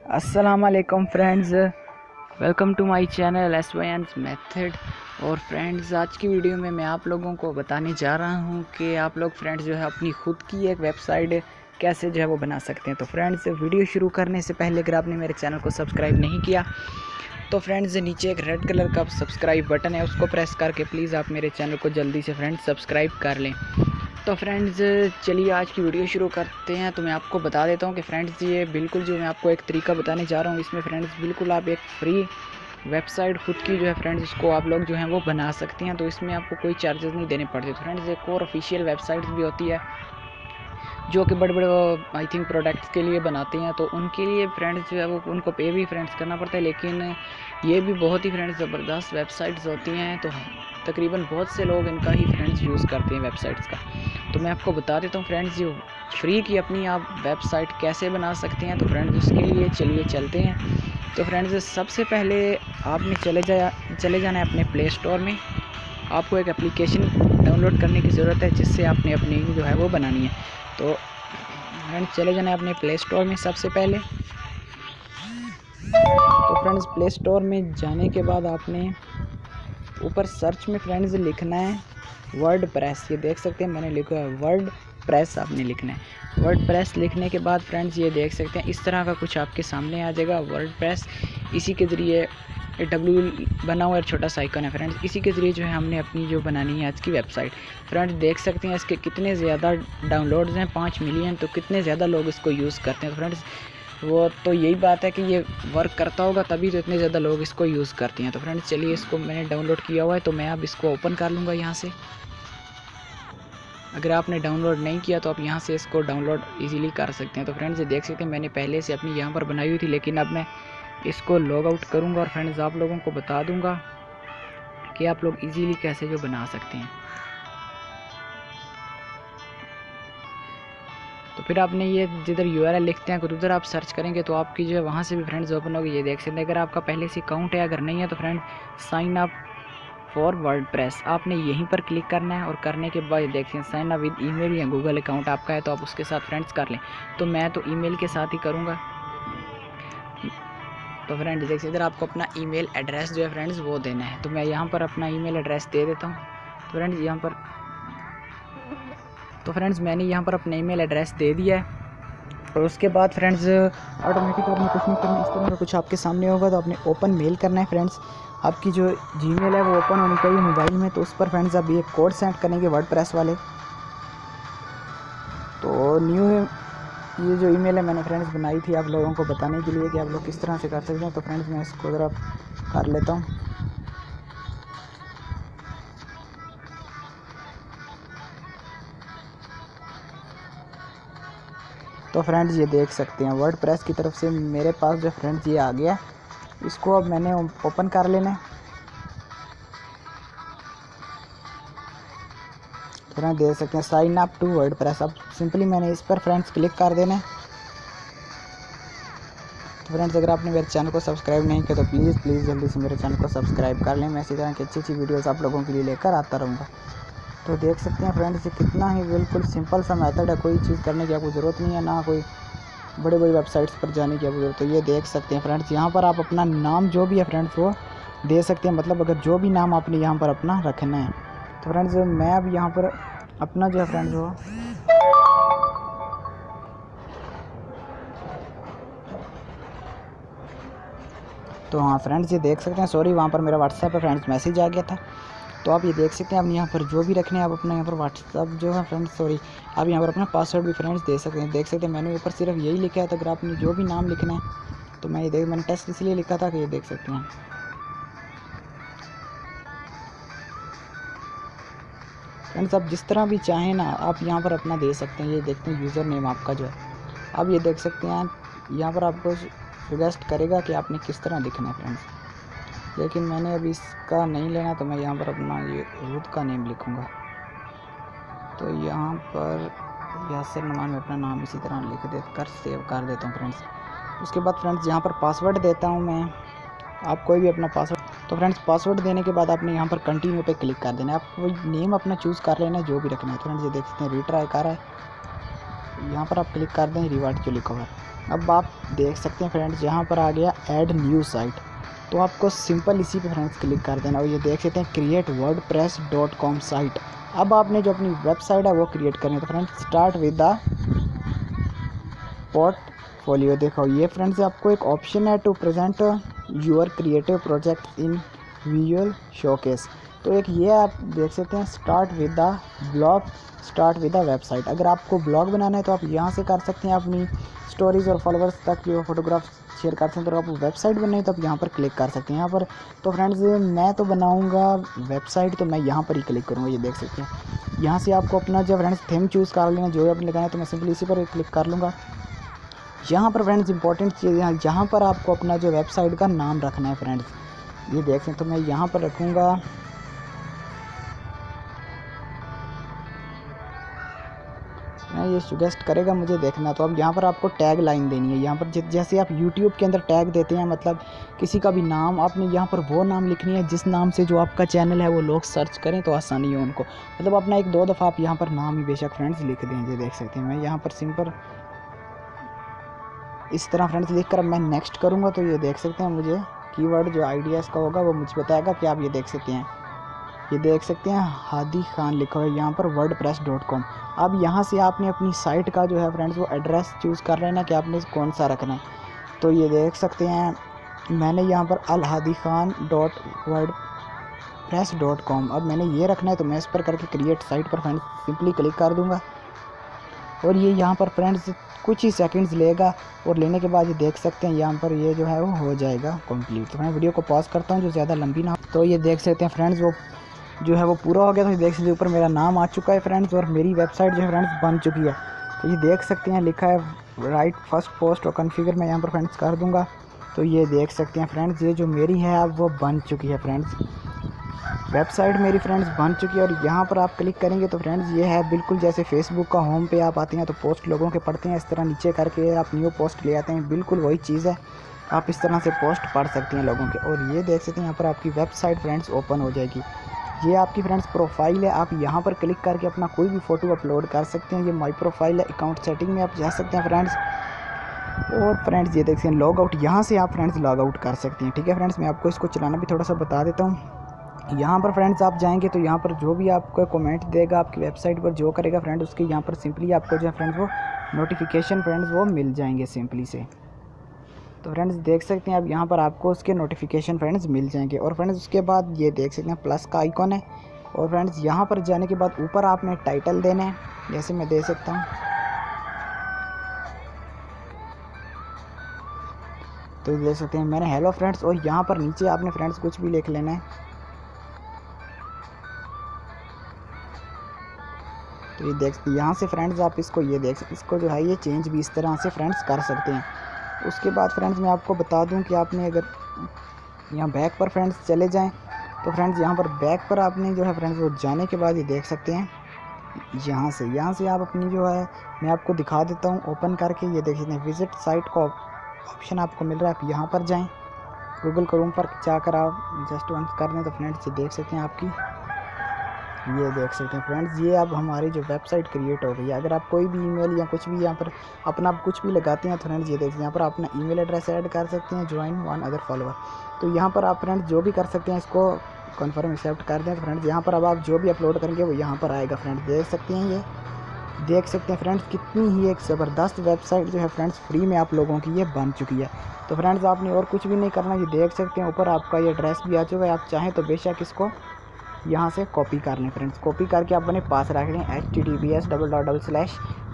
अस्सलामुअलैकुम friends, welcome to my channel SYN's method. और friends, आज की वीडियो में मैं आप लोगों को बताने जा रहा हूं कि आप लोग फ्रेंड्स जो है अपनी ख़ुद की एक वेबसाइट कैसे जो है वो बना सकते हैं। तो फ्रेंड्स, वीडियो शुरू करने से पहले अगर आपने मेरे चैनल को सब्सक्राइब नहीं किया तो फ्रेंड्स नीचे एक रेड कलर का सब्सक्राइब बटन है, उसको प्रेस करके प्लीज़ आप मेरे चैनल को जल्दी से फ्रेंड्स सब्सक्राइब कर लें। तो फ्रेंड्स चलिए आज की वीडियो शुरू करते हैं। तो मैं आपको बता देता हूँ कि फ्रेंड्स ये बिल्कुल जो मैं आपको एक तरीका बताने जा रहा हूँ, इसमें फ्रेंड्स बिल्कुल आप एक फ्री वेबसाइट खुद की जो है फ्रेंड्स उसको आप लोग जो है वो बना सकते हैं। तो इसमें आपको कोई चार्जेस नहीं देने पड़ते। तो फ्रेंड्स एक और ऑफिशियल वेबसाइट्स भी होती है जो कि बड़े बड़े आई थिंक प्रोडक्ट्स के लिए बनाते हैं, तो उनके लिए फ्रेंड्स जो है वो उनको पे भी फ्रेंड्स करना पड़ता है। लेकिन ये भी बहुत ही फ्रेंड्स ज़बरदस्त वेबसाइट्स होती हैं, तो तकरीबन बहुत से लोग इनका ही फ्रेंड्स यूज़ करते हैं वेबसाइट्स का। तो मैं आपको बता देता हूँ फ्रेंड्स जो फ्री की अपनी आप वेबसाइट कैसे बना सकते हैं। तो फ्रेंड्स उसके लिए चलिए चलते हैं। तो फ्रेंड्स सबसे पहले आपने चले जाना है अपने प्ले स्टोर में। आपको एक एप्लीकेशन डाउनलोड करने की ज़रूरत है जिससे आपने अपनी जो है वो बनानी है। तो फ्रेंड्स चले जाना है अपने प्ले स्टोर में सबसे पहले। तो फ्रेंड्स प्ले स्टोर में जाने के बाद आपने ऊपर सर्च में फ्रेंड्स लिखना है वर्ड प्रेस। ये देख सकते हैं मैंने लिखा है वर्ड प्रेस, आपने लिखना है वर्ड प्रेस। लिखने के बाद फ्रेंड्स ये देख सकते हैं इस तरह का कुछ आपके सामने आ जाएगा वर्ड प्रेस। इसी के ज़रिए डब्ल्यू बना हुआ छोटा सा आइकन है फ्रेंड्स, इसी के ज़रिए जो है हमने अपनी जो बनानी है आज की वेबसाइट। फ्रेंड्स देख सकते हैं इसके कितने ज़्यादा डाउनलोड्स हैं, 5 मिलियन। तो कितने ज़्यादा लोग इसको यूज़ करते हैं। तो फ्रेंड्स वो तो यही बात है कि ये वर्क करता होगा तभी तो इतने ज़्यादा लोग इसको यूज़ करते हैं। तो फ्रेंड्स चलिए इसको मैंने डाउनलोड किया हुआ है, तो मैं अब इसको ओपन कर लूँगा यहाँ से। अगर आपने डाउनलोड नहीं किया तो आप यहाँ से इसको डाउनलोड इजीली कर सकते हैं। तो फ्रेंड्स ये देख सकते हैं मैंने पहले से अपनी यहाँ पर बनाई हुई थी, लेकिन अब मैं इसको लॉग आउट करूँगा और फ्रेंड्स आप लोगों को बता दूँगा कि आप लोग इजीली कैसे जो बना सकते हैं। तो फिर आपने ये जिधर URL लिखते हैं उधर आप सर्च करेंगे तो आपकी जो है वहाँ से भी फ्रेंड्स ओपन होगी। ये देख सकते हैं अगर आपका पहले से अकाउंट है, अगर नहीं है तो friends sign up for WordPress आपने यहीं पर क्लिक करना है। और करने के बाद देखिए साइन अप विद ईमेल या गूगल अकाउंट आपका है तो आप उसके साथ फ्रेंड्स कर लें। तो मैं तो ईमेल के साथ ही करूँगा। तो फ्रेंड्स देखिए इधर आपको अपना ईमेल एड्रेस जो है फ्रेंड्स वो देना है। तो मैं यहाँ पर अपना ईमेल एड्रेस दे देता हूँ। तो फ्रेंड्स मैंने यहाँ पर अपना ईमेल एड्रेस दे दिया है। और उसके बाद फ्रेंड्स ऑटोमेटिक आपने कुछ नहीं करना, इस तरह का कुछ आपके सामने होगा तो आपने ओपन मेल करना है। फ्रेंड्स आपकी जो जीमेल है वो ओपन होनी चाहिए मोबाइल में। तो उस पर फ्रेंड्स आप ये कोड सेंड करेंगे वर्ड प्रेस वाले। तो न्यू ये जो ईमेल है मैंने फ्रेंड्स बनाई थी आप लोगों को बताने के लिए कि आप लोग किस तरह से कर सकते हैं। तो फ्रेंड्स मैं इसको ज़रा कर लेता हूँ। तो फ्रेंड्स ये देख सकते हैं वर्ड प्रेस की तरफ से मेरे पास जो फ्रेंड्स ये आ गया। इसको अब मैंने ओपन कर लेना है। तो फ्रेंड्स देख सकते हैं sign up to WordPress. अब सिंपली मैंने इस पर फ्रेंड्स क्लिक कर देना है। तो फ्रेंड्स अगर आपने मेरे चैनल को सब्सक्राइब नहीं किया तो प्लीज़ जल्दी से मेरे चैनल को सब्सक्राइब कर लें। मैं इसी तरह की अच्छी वीडियोस आप लोगों के लिए लेकर आता रहूँगा। तो देख सकते हैं फ्रेंड्स ये कितना ही बिल्कुल सिंपल सा मेथड है, कोई चीज़ करने की आपको ज़रूरत नहीं है, ना कोई बड़ी वेबसाइट्स पर जाने की आपको ज़रूरत। तो ये देख सकते हैं फ्रेंड्स यहाँ पर आप अपना नाम जो भी है फ्रेंड्स वो दे सकते हैं, मतलब अगर जो भी नाम आपने यहाँ पर अपना रखना है। तो फ्रेंड्स मैं अब यहाँ पर अपना जो है फ्रेंड्स वो तो हाँ फ्रेंड्स ये देख सकते हैं, सॉरी वहाँ पर मेरा व्हाट्सएप पर फ्रेंड्स मैसेज आ गया था। तो आप ये देख सकते हैं आप यहाँ पर जो भी रखने हैं आप अपना यहाँ पर व्हाट्सएप जो है फ्रेंड्स सॉरी आप यहाँ पर अपना पासवर्ड भी फ्रेंड्स दे सकते हैं। देख सकते हैं मैंने ऊपर सिर्फ यही लिखा है। तो अगर आपने जो भी नाम लिखना है तो मैंने टेस्ट इसलिए लिखा था कि ये देख सकते हैं फ्रेंड्स आप जिस तरह भी चाहें ना आप यहाँ पर अपना दे सकते हैं। ये देखते हैं यूज़र नेम आपका जो है आप ये देख सकते हैं यहाँ पर आपको सजेस्ट करेगा कि आपने किस तरह लिखना है फ्रेंड्स। लेकिन मैंने अभी इसका नहीं लेना तो मैं यहाँ पर अपना ये रूद का नेम लिखूँगा। तो यहाँ पर यासर नुमान में अपना नाम इसी तरह लिख देकर सेव कर देता हूँ फ्रेंड्स। उसके बाद फ्रेंड्स यहाँ पर पासवर्ड देता हूँ मैं, आप कोई भी अपना पासवर्ड। तो फ्रेंड्स पासवर्ड देने के बाद आपने यहाँ पर कंटिन्यू पे क्लिक कर देना है। आप कोई नेम अपना चूज़ कर लेना है जो भी रखना है। फ्रेंड्स ये देख सकते हैं रीट्राई कर रहा है, यहाँ पर आप क्लिक कर दें रिवार्ड जो लिखा हुआ है। अब आप देख सकते हैं फ्रेंड्स यहाँ पर आ गया ऐड न्यू साइट। तो आपको सिंपल इसी पे फ्रेंड्स क्लिक कर देना और ये देख सकते हैं क्रिएट wordpress.com साइट। अब आपने जो अपनी वेबसाइट है वो क्रिएट करनी है। तो friends start with the portfolio. देखो ये फ्रेंड्स आपको एक ऑप्शन है to present your creative project in visual showcase. तो एक ये आप देख सकते हैं start with the blog, start with the website. अगर आपको ब्लॉग बनाना है तो आप यहाँ से कर सकते हैं, अपनी स्टोरीज़ और फॉलोअर्स तक जो फोटोग्राफ शेयर करते हैं। तो आप वेबसाइट बनानी है तो आप यहाँ पर क्लिक कर सकते हैं। यहाँ पर तो फ्रेंड्स मैं तो बनाऊँगा वेबसाइट, तो मैं यहाँ पर ही क्लिक करूँगा। ये देख सकते हैं यहाँ से आपको अपना जो फ्रेंड्स थीम चूज़ कर लेना, जो आपने लगाना है। तो मैं सिंपली इसी पर क्लिक कर लूँगा। यहाँ पर फ्रेंड्स इंपॉर्टेंट चीज़ यहाँ पर आपको अपना जो वेबसाइट का नाम रखना है फ्रेंड्स। ये देख सकते हैं तो मैं यहाँ पर रखूँगा ये सुजेस्ट करेगा मुझे देखना। तो अब यहाँ पर आपको टैग लाइन देनी है। यहाँ पर जैसे आप यूट्यूब के अंदर टैग देते हैं, मतलब किसी का भी नाम, आपने यहाँ पर वो नाम लिखनी है जिस नाम से जो आपका चैनल है वो लोग सर्च करें तो आसानी हो उनको। मतलब अपना एक दो दफ़ा आप यहाँ पर नाम ही बेशक फ्रेंड्स लिख दें। ये देख सकते हैं मैं यहाँ पर सिंपल इस तरह फ्रेंड्स लिख कर मैं नेक्स्ट करूँगा। तो ये देख सकते हैं मुझे कीवर्ड जो आइडियाज़ का होगा वो मुझे बताएगा कि आप ये देख सकते हैं, ये देख सकते हैं हादी खान लिखा हुआ है यहाँ पर wordpress.com। अब यहाँ से आपने अपनी साइट का जो है फ्रेंड्स वो एड्रेस चूज़ कर लेना कि आपने कौन सा रखना है। तो ये देख सकते हैं मैंने यहाँ पर alhadikhan.wordpress.com अब मैंने ये रखना है। तो मैं इस पर करके क्रिएट साइट पर फ्रेंड्स सिंपली क्लिक कर दूँगा और ये यहाँ पर फ्रेंड्स कुछ ही सेकंड्स लेगा और लेने के बाद ये देख सकते हैं यहाँ पर ये जो है वो हो जाएगा कंप्लीट। तो मैं वीडियो को पॉज करता हूँ जो ज़्यादा लंबी ना। तो ये देख सकते हैं फ्रेंड्स वो जो है वो पूरा हो गया। तो ये देख सकते हैं ऊपर मेरा नाम आ चुका है फ्रेंड्स और मेरी वेबसाइट जो है फ्रेंड्स बन चुकी है। तो ये देख सकते हैं लिखा है राइट फर्स्ट पोस्ट और कॉन्फ़िगर, मैं यहाँ पर फ्रेंड्स कर दूँगा। तो ये देख सकते हैं फ्रेंड्स ये जो मेरी है अब वो बन चुकी है फ्रेंड्स, वेबसाइट मेरी फ्रेंड्स बन चुकी है। और यहाँ पर आप क्लिक करेंगे तो फ्रेंड्स ये है बिल्कुल जैसे फेसबुक का होम पे आप आते हैं तो पोस्ट लोगों के पढ़ते हैं, इस तरह नीचे करके आप न्यू पोस्ट ले आते हैं, बिल्कुल वही चीज़ है। आप इस तरह से पोस्ट पढ़ सकते हैं लोगों के। और ये देख सकते हैं यहाँ पर आपकी वेबसाइट फ्रेंड्स ओपन हो जाएगी। ये आपकी फ्रेंड्स प्रोफाइल है, आप यहाँ पर क्लिक करके अपना कोई भी फ़ोटो अपलोड कर सकते हैं। ये माई प्रोफाइल है, अकाउंट सेटिंग में आप जा सकते हैं फ्रेंड्स। और फ्रेंड्स ये देख सकते हैं लॉग आउट, यहाँ से आप फ्रेंड्स लॉग आउट कर सकते हैं। ठीक है फ्रेंड्स, मैं आपको इसको चलाना भी थोड़ा सा बता देता हूँ। यहाँ पर फ्रेंड्स आप जाएंगे तो यहाँ पर जो भी आपको कमेंट देगा आपकी वेबसाइट पर जो करेगा फ्रेंड्स उसके यहाँ पर सिंपली आपको जो है फ्रेंड्स वो नोटिफिकेशन फ्रेंड्स वो मिल जाएंगे सिंपली से। तो फ्रेंड्स देख सकते हैं अब यहाँ पर आपको उसके नोटिफिकेशन फ्रेंड्स मिल जाएंगे। और फ्रेंड्स उसके बाद ये देख सकते हैं प्लस का आइकॉन है। और फ्रेंड्स यहाँ पर जाने के बाद ऊपर आपने टाइटल देना है, जैसे मैं दे सकता हूँ। तो देख सकते हैं मैंने हेलो फ्रेंड्स, और यहाँ पर नीचे आपने फ्रेंड्स कुछ भी लिख लेना है। तो ये देख सकते हैं यहाँ से फ्रेंड्स आप इसको ये देख सकते इसको जो है ये चेंज भी इस तरह से फ्रेंड्स कर सकते हैं। उसके बाद फ्रेंड्स मैं आपको बता दूं कि आपने अगर यहाँ बैक पर फ्रेंड्स चले जाएं तो फ्रेंड्स यहाँ पर बैक पर आपने जो है फ्रेंड्स वो जाने के बाद ये देख सकते हैं यहाँ से आप अपनी जो है मैं आपको दिखा देता हूँ ओपन करके। ये देख सकते हैं विजिट साइट का ऑप्शन आपको मिल रहा है, आप यहाँ पर जाएँ गूगल क्रोम पर जाकर आप जस्ट वन कर दें तो फ्रेंड्स ये देख सकते हैं आपकी ये देख सकते हैं फ्रेंड्स ये अब हमारी जो वेबसाइट क्रिएट हो गई है। अगर आप कोई भी ईमेल या कुछ भी यहाँ पर अपना कुछ भी लगाते हैं तो फ्रेंड्स ये देखिए यहाँ पर अपना ईमेल एड्रेस ऐड कर सकते हैं, ज्वाइन वन अदर फॉलोअर। तो यहाँ पर आप फ्रेंड्स जो भी कर सकते हैं, इसको कन्फर्म एक्सेप्ट कर दें। तो फ्रेंड्स यहाँ पर अब आप जो भी अपलोड करेंगे वो यहाँ पर आएगा फ्रेंड्स, देख सकते हैं। ये देख सकते हैं फ्रेंड्स कितनी ही एक ज़बरदस्त वेबसाइट जो है फ्रेंड्स फ्री में आप लोगों की ये बन चुकी है। तो फ्रेंड्स आपने और कुछ भी नहीं करना, ये देख सकते हैं ऊपर आपका ये एड्रेस भी आ चुका है। आप चाहें तो बेशक इसको यहाँ से कॉपी कर लें फ्रेंड्स, कॉपी करके आप अपने पास रख लें https://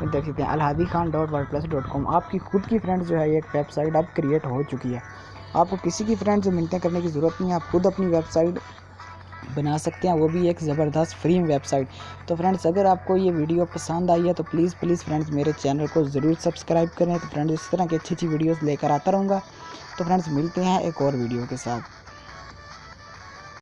देख सकते हैं alhadikhan.wordpress.com। आपकी खुद की फ्रेंड्स जो है एक वेबसाइट अब क्रिएट हो चुकी है। आपको किसी की फ्रेंड्स से मिलते करने की ज़रूरत नहीं है, आप खुद अपनी वेबसाइट बना सकते हैं, वो भी एक ज़बरदस्त फ्री वेबसाइट। तो फ्रेंड्स अगर आपको ये वीडियो पसंद आई है तो प्लीज़ फ्रेंड्स मेरे चैनल को ज़रूर सब्सक्राइब करें। तो फ्रेंड्स इस तरह की अच्छी वीडियोज़ लेकर आता रहूँगा। तो फ्रेंड्स मिलते हैं एक और वीडियो के साथ।